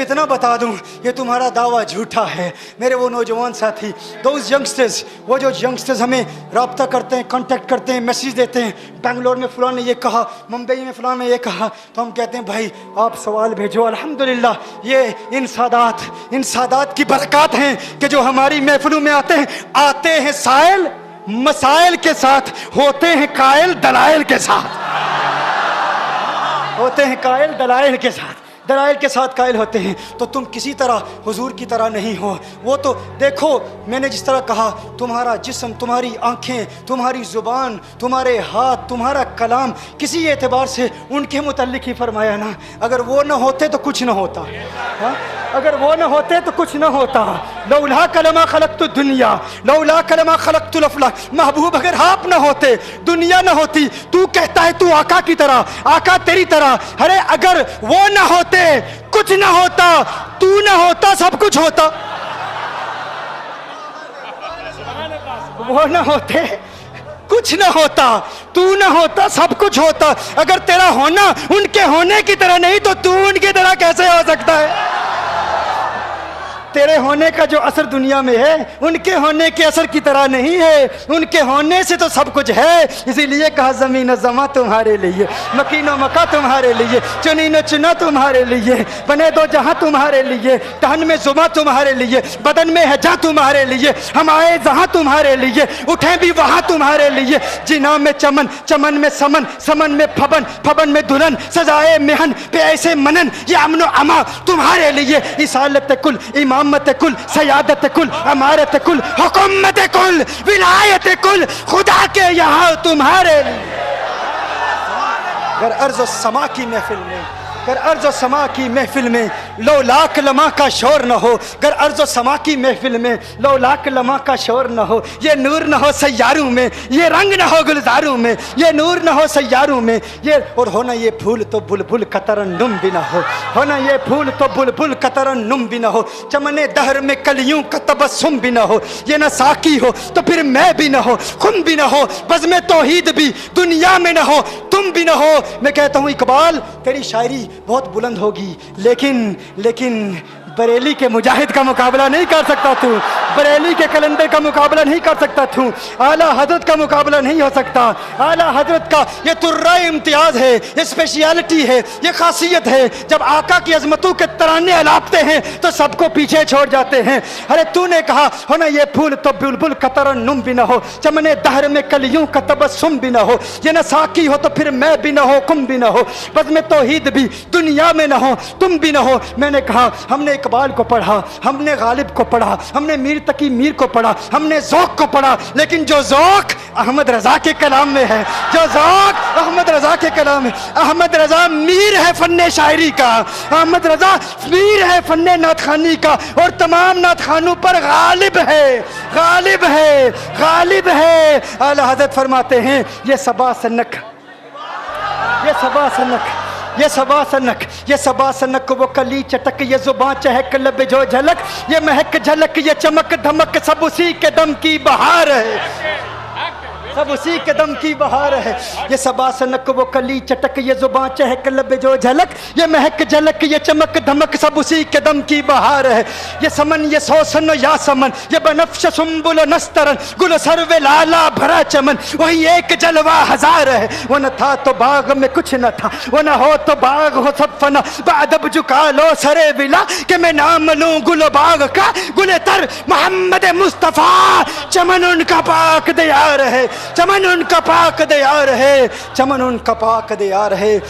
इतना बता दूं, ये तुम्हारा दावा झूठा है। मेरे वो नौजवान साथी, दोज यंगस्टर्स, वो जो यंगस्टर्स हमें रब्ता करते हैं, कांटेक्ट करते हैं, मैसेज देते हैं, बेंगलोर में फलां ने ये कहा, मुंबई में फलां ने ये कहा, तो हम कहते हैं भाई आप सवाल भेजो। अल्हम्दुलिल्लाह ये इन सादात की बरकत हैं कि जो हमारी महफिलों में आते हैं साइल मसाइल के साथ, होते हैं कायल दलाइल के साथ, होते हैं कायल दलाइल के साथ, दलाइल के साथ कायल होते हैं। तो तुम किसी तरह हुजूर की तरह नहीं हो। वो तो देखो, मैंने जिस तरह कहा, तुम्हारा जिस्म, तुम्हारी आंखें, तुम्हारी ज़ुबान, तुम्हारे हाथ, तुम्हारा कलाम, किसी एतबार से उनके मुतल्लिक ही फरमाया ना। अगर वो न होते तो कुछ न होता, हा? अगर वो न होते तो कुछ न होता। लौला कलमा खलक़तु दुनिया, लौला कलमा खलक़तुल अफ़लाक। महबूब अगर आप न होते, दुनिया न होती। तू कहता है तू आका की तरह, आका तेरी तरह। अरे अगर वो न होते कुछ न होता, तू न होता सब कुछ होता। वो न होते कुछ न होता, तू न होता सब कुछ होता। अगर तेरा होना उनके होने की तरह नहीं तो तू उनकी तरह कैसे हो सकता है? तेरे होने का जो असर दुनिया में है उनके होने के असर की तरह नहीं है। उनके होने से तो सब कुछ है। इसीलिए कहा ज़मीन ज़मा तुम्हारे लिए, मकीनो मका तुम्हारे लिए, चुनी न चुना तुम्हारे लिए, बने दो जहां तुम्हारे लिए, तहन में जुमा तुम्हारे लिए, बदन में हजा तुम्हारे लिए, हम आए जहां तुम्हारे लिए, उठे भी वहां तुम्हारे लिए। जिना में चमन, चमन में समन, समन में फबन, फबन में दुल्हन, सजाए मेहन पे ऐसे मनन, ये अमनो अमा तुम्हारे लिए। इसालत कुल, इमामत कुल, सयादत कुल, अमारत कुल, हुकूमत कुल, विलायत कुल, खुदा के यहाँ तुम्हारे लिए। अगर अर्ज़ समा की महफिल में, अगर अर्ज़ समा की महफिल में लो लाख लम्हा का शोर न हो, अगर अर्ज़ समा की महफिल में लो लाख लम्हा का शोर न हो, ये नूर न हो सैयारों में, ये रंग न हो गुलजारों में, ये नूर न हो सैयारों में, ये और होना ये फूल तो बुलबुल का तरन्नुम भी न हो, होना ये फूल तो बुलबुल का तरन्नुम भी न हो, चमने दहर में कलियों का तबस्सुम भी न हो, ये न साकी हो तो फिर मैं भी न हो, खुम भी न हो, बज़्म तौहीद भी दुनिया में न हो, तुम भी न हो। मैं कहता हूँ इकबाल तेरी शायरी बहुत बुलंद होगी, लेकिन बरेली के मुजाहिद का मुकाबला नहीं कर सकता तू, बरेली के कलंदर का मुकाबला नहीं कर सकता तू, आला हजरत का मुकाबला नहीं हो सकता। आला हजरत का ये तुर्रा इम्तियाज है, ये स्पेशलिटी है, ये खासियत है। जब आका की अजमतों के तराने अलापते हैं तो सबको पीछे छोड़ जाते हैं। अरे तूने कहा हो ना ये फूल तो बुलबुल का तरन्नुम भी ना हो, चमने दहर में कलियों का तबस्सुम भी ना हो, ये न साकी हो तो फिर मैं भी ना हो, कुम भी ना हो, बज़्म तौहीद भी दुनिया में ना हो, तुम भी ना हो। मैंने कहा हमने इकबाल को पढ़ा, हमने गालिब को पढ़ा, हमने मीर तकी मीर को पढ़ा, हमने ज़ौक़ को पढ़ा, लेकिन जो ज़ौक़ अहमद रज़ा के कलाम में है, जो ज़ौक़ अहमद रज़ा के कलाम में, अहमद रज़ा मीर है फन्ने शायरी का, अहमद रज़ा मीर है फन्ने नातखानी का, और तमाम नातखानों पर गालिब है, गालिब है, गालिब है। आला हज़रत फरमाते हैं ये सबा सनक, ये सबा सनक, ये सबा सनक, ये सबा सनक, वो कली चटक, ये जुबां चहक, लब जो झलक, ये महक झलक, ये चमक धमक, सब उसी के दम की बहार है, सब उसी के दम की बहार है। ये सबा सनक, वो कली चटक, ये जुबां चहक, लब जो झलक, ये महक झलक, ये चमक धमक, सब उसी के दम की बहार है। ये समन, ये सोसन या समन, ये बनफ्श सुंबुल नस्तरन, गुल सर्वे लाला भरा चमन, वही एक जलवा हजार है। वो न था तो बाग में कुछ न था, वो न हो तो बाग हो सब फना, बादब झुका लो सरे विला कि मैं नाम लूं गुल बाग का, गुल तर मोहम्मद मुस्तफ़ा, चमन उनका पाक दियार है, चमन उनका पाक दियार है, चमन उनका पाक दियार है।